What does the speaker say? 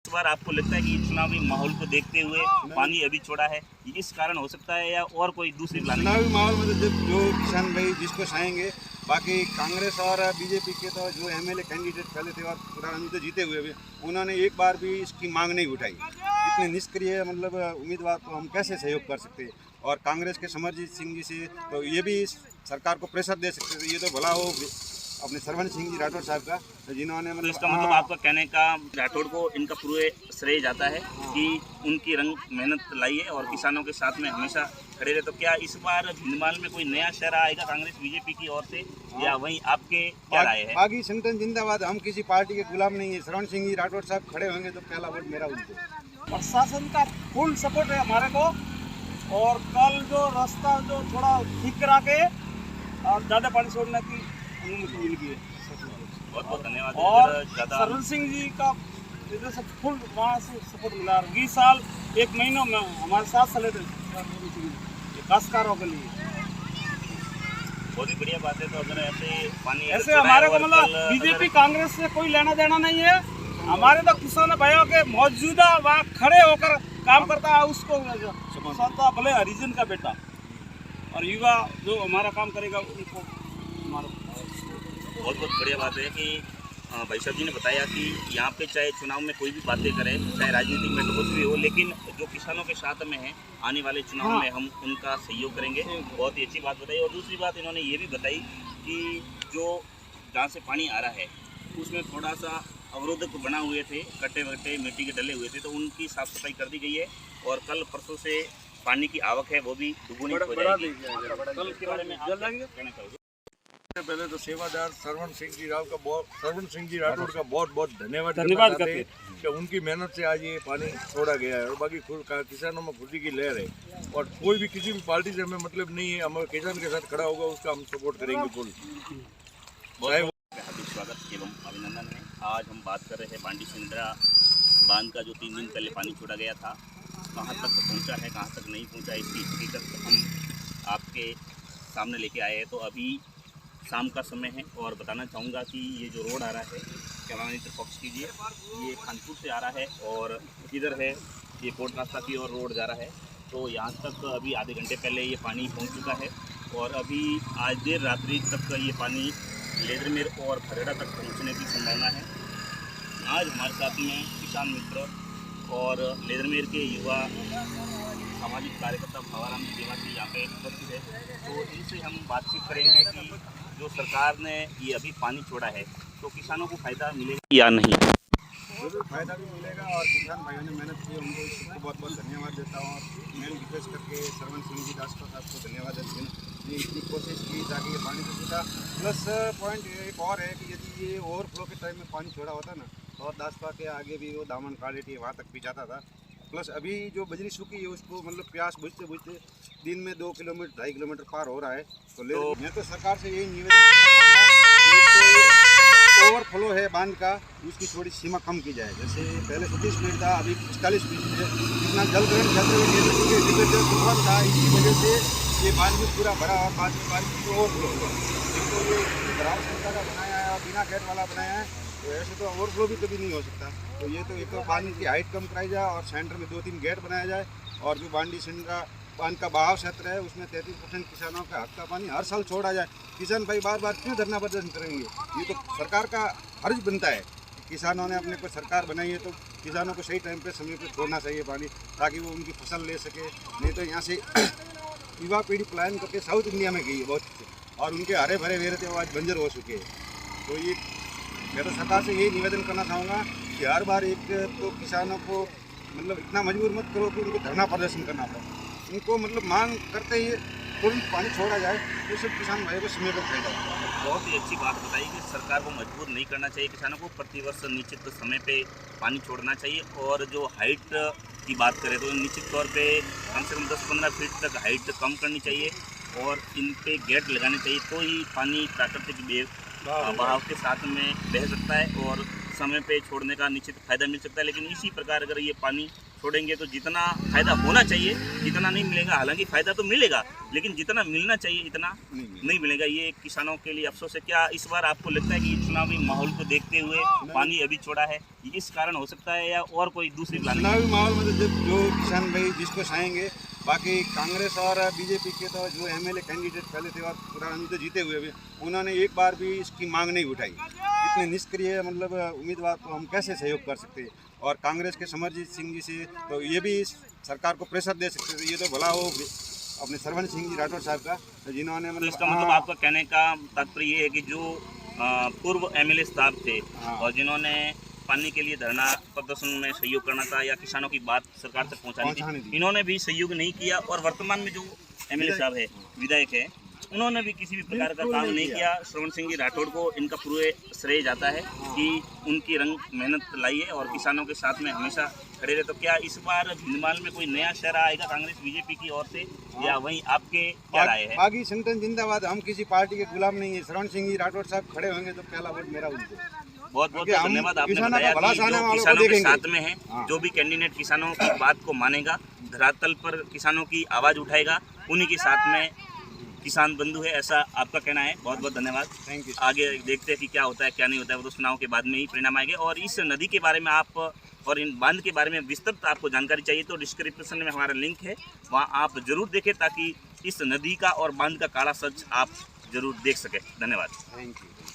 इस बार आपको लगता है कि ये चुनावी माहौल को देखते हुए पानी अभी छोड़ा है, इस कारण हो सकता है या और कोई दूसरी प्लानिंग? चुनावी माहौल में तो जो किसान भाई जिसको चाहेंगे, बाकी कांग्रेस और बीजेपी के तो जो एमएलए कैंडिडेट पहले थे और प्रधानमंत्री तो जीते हुए भी, उन्होंने एक बार भी इसकी मांग नहीं उठाई। इतने निष्क्रिय मतलब उम्मीदवार को हम कैसे सहयोग कर सकते हैं। और कांग्रेस के समरजीत सिंह जी से तो ये भी सरकार को प्रेशर दे सकते थे। ये तो भला हो अपने सरवन सिंह जी राठौड़ साहब का, जिन्होंने तो इसका मतलब आपका कहने का राठौड़ को इनका पूरे श्रेय जाता है कि उनकी रंग मेहनत लाई है और किसानों के साथ में हमेशा खड़े रहे। तो क्या इस बार भिंडमाल में कोई नया चेहरा आएगा कांग्रेस बीजेपी की ओर से या वहीं आपके क्या राय है? बागी संगठन जिंदाबाद, हम किसी पार्टी के गुलाम नहीं है। सरवन सिंह जी राठौड़ साहब खड़े होंगे तो पहला वोट मेरा उनको। प्रशासन का फुल सपोर्ट है हमारे को। और कल जो रास्ता जो थोड़ा ठीक करा के और ज़्यादा पानी छोड़ने की अनुमति मिल गई है। बहुत बहुत धन्यवाद। और सरवन सिंह जी का इधर से फुल वहाँ से सपोर्ट मिला। 20 साल 1 महीनों में हमारे साथ चले थे काश्तकारों के लिए। बहुत ही बढ़िया बात है। तो अगर ऐसे पानी ऐसे हमारे को मतलब बीजेपी कांग्रेस से कोई लेना देना नहीं है। हमारे तो किसान भाइयों के मौजूदा वहाँ खड़े होकर काम करता है, उसको समझता भले हरिजन का बेटा और युवा जो हमारा काम करेगा उनको हमारा। बहुत बहुत बढ़िया बात है कि भाई साहब जी ने बताया कि यहाँ पे चाहे चुनाव में कोई भी बातें करें, चाहे राजनीतिक में तो कुछ भी हो, लेकिन जो किसानों के साथ में है आने वाले चुनाव में हम उनका सहयोग करेंगे। बहुत ही अच्छी बात बताई। और दूसरी बात इन्होंने ये भी बताई कि जो जहाँ से पानी आ रहा है उसमें थोड़ा सा अवरोधक बना हुए थे, कट्टे वट्टे मिट्टी के डले हुए थे, तो उनकी साफ सफाई कर दी गई है और कल परसों से पानी की आवक है वो भी दुगुनी हो जाएगी। कल के बारे में आप क्या कहना चाहोगे? पहले तो सेवादार सरवन सिंह जी राठौड़ का बहुत बहुत धन्यवाद करते हैं कि उनकी मेहनत से आज ये पानी छोड़ा गया है। और बाकी किसानों में खुशी की लहर है और कोई भी किसी भी पार्टी से हमें मतलब नहीं है। हमारे किसान के साथ खड़ा होगा उसका हम सपोर्ट करेंगे फुल। हार्दिक स्वागत एवं अभिनंदन है। आज हम बात कर रहे हैं बांडी सिंदरा बांध का जो 3 दिन पहले पानी छोड़ा गया था, कहाँ तक पहुँचा है, कहाँ तक नहीं पहुँचा, इसकी हकीकत हम आपके सामने लेके आए हैं। तो अभी शाम का समय है और बताना चाहूँगा कि ये जो रोड आ रहा है, कैमरामैन फोकस कीजिए, ये खानपुर से आ रहा है और इधर है ये कोट रास्ता की ओर रोड जा रहा है। तो यहाँ तक अभी आधे घंटे पहले ये पानी पहुँच चुका है और अभी आज देर रात्रि तक ये पानी लेदरमेर और भरेड़ा तक पहुँचने की संभावना है। आज हमारे साथ में किसान मित्र और लेदरमेर के युवा सामाजिक कार्यकर्ता भवाराम जी देवासी यहाँ पे उपस्थित है। तो इनसे हम बातचीत करेंगे कि जो सरकार ने ये अभी पानी छोड़ा है तो किसानों को फायदा मिलेगा या नहीं। जरूर फायदा भी मिलेगा और किसान भाइयों ने मेहनत की, उनको इसको बहुत बहुत धन्यवाद देता हूँ। और मैं विशेष करके सरवन सिंह जी राठौड़ साहब को धन्यवाद देते हैं। ये इतनी कोशिश की ताकि ये पानी तो छूटा। प्लस पॉइंट एक और है कि यदि ये ओवरफ्लो के टाइम में पानी छोड़ा होता ना और दासपा के आगे भी वो दामन कालेटी वहाँ तक भी जाता था। प्लस अभी जो बजरी सूखी है उसको मतलब प्यास बुझते बुझते दिन में 2 किलोमीटर 2.5 किलोमीटर पार हो रहा है। तो मैं तो सरकार से यही निवेदन ओवरफ्लो है बांध का, उसकी थोड़ी सीमा कम की जाए। जैसे पहले 36 फीट था, अभी 45 फीट है। इतना जलग्रहण तूफान था, इसकी वजह से ये बांध भी पूरा भरा और बाद में बारिश ओवरफ्लो हुआ। एक तो ये भराव क्षमता का बनाया है और बिना गेट वाला बनाया है, तो ऐसे तो ओवरफ्लो भी कभी नहीं हो सकता। तो ये तो एक तो बांध की हाइट कम कराई जाए और सेंटर में 2-3 गेट बनाया जाए। और जो बांडी सिंदरा बांध का बहाव क्षेत्र है उसमें 33% किसानों का हक का पानी हर साल छोड़ा जाए। किसान भाई बार बार क्यों धरना प्रदर्शन करेंगे? ये तो सरकार का फर्ज बनता है। किसानों ने अपने को सरकार बनाई है तो किसानों को सही टाइम पे समय पे छोड़ना चाहिए पानी, ताकि वो उनकी फसल ले सके। नहीं तो यहाँ से युवा पीढ़ी पलायन करके साउथ इंडिया में गई है बहुत, और उनके हरे भरे वेरे थे वो आज बंजर हो चुके हैं। तो ये मैं तो सरकार से यही निवेदन करना चाहूँगा कि हर बार एक तो किसानों को मतलब इतना मजबूर मत करो कि उनको धरना प्रदर्शन करना पड़े। उनको मतलब मांग करते ही तुरंत पानी छोड़ा जाए तो सब किसान भाइयों को समय पर फायदा होगा। बहुत ही अच्छी बात बताई कि सरकार को मजबूर नहीं करना चाहिए किसानों को, प्रतिवर्ष निश्चित समय पे पानी छोड़ना चाहिए। और जो हाइट की बात करें तो निश्चित तौर पे कम से कम 10-15 फीट तक हाइट कम करनी चाहिए और इन पे गेट लगाने चाहिए, तो ही पानी प्राकृतिक बहाव के साथ में बह सकता है और समय पे छोड़ने का निश्चित फायदा मिल सकता है, लेकिन इसी प्रकार अगर ये पानी छोड़ेंगे तो जितना फायदा होना चाहिए जितना नहीं मिलेगा। हालांकि फायदा तो मिलेगा, लेकिन जितना मिलना चाहिए इतना नहीं मिलेगा। ये किसानों के लिए अफसोस है। क्या इस बार आपको लगता है कि चुनावी माहौल को देखते हुए पानी अभी छोड़ा है, इस कारण हो सकता है या और कोई दूसरी प्लानिंग? चुनावी माहौल में तो जो किसान भाई जिसको चाहेंगे, बाकी कांग्रेस और बीजेपी के तो जो एमएलए कैंडिडेट पहले थे और पुराने तो जीते हुए भी, उन्होंने एक बार भी इसकी मांग नहीं उठाई। इतने निष्क्रिय मतलब उम्मीदवार को हम कैसे सहयोग कर सकते हैं? और कांग्रेस के समरजीत सिंह जी से तो ये भी सरकार को प्रेशर दे सकते थे। ये तो भला हो अपने सरवन सिंह जी राठौर साहब का, तो जिन्होंने तो इसका मतलब आपका कहने का तात्पर्य ये है कि जो पूर्व एमएलए साहब थे और जिन्होंने पानी के लिए धरना प्रदर्शन में सहयोग करना था या किसानों की बात सरकार तक पहुंचानी थी, इन्होंने भी सहयोग नहीं किया। और वर्तमान में जो एमएलए साहब है, विधायक है, उन्होंने भी किसी भी प्रकार का काम नहीं किया। श्रवण सिंह जी राठौड़ को इनका पूरे श्रेय जाता है कि उनकी रंग मेहनत लाई है और किसानों के साथ में हमेशा खड़े रहे। तो क्या इस बार भिंडमाल में कोई नया चेहरा आएगा कांग्रेस बीजेपी की ओर से, या वहीं आपके क्या राय है? बागी संगठन जिंदाबाद, हम किसी पार्टी के गुलाम नहीं है। श्रवण सिंह जी राठौर साहब खड़े होंगे तो पहला वोट मेरा उनको। बहुत बहुत धन्यवाद। आपने बताया कि जो किसानों के साथ में है, जो भी कैंडिडेट किसानों की बात को मानेगा, धरातल पर किसानों की आवाज़ उठाएगा, उन्हीं के साथ में किसान बंधु है, ऐसा आपका कहना है। बहुत बहुत धन्यवाद। Thank you. आगे देखते हैं कि क्या होता है क्या नहीं होता है, वो तो चुनाव के बाद में ही परिणाम आएंगे। और इस नदी के बारे में आप और इन बांध के बारे में विस्तृत आपको जानकारी चाहिए तो डिस्क्रिप्शन में हमारा लिंक है, वहाँ आप जरूर देखें ताकि इस नदी का और बांध का काला सच आप जरूर देख सकें। धन्यवाद। Thank you.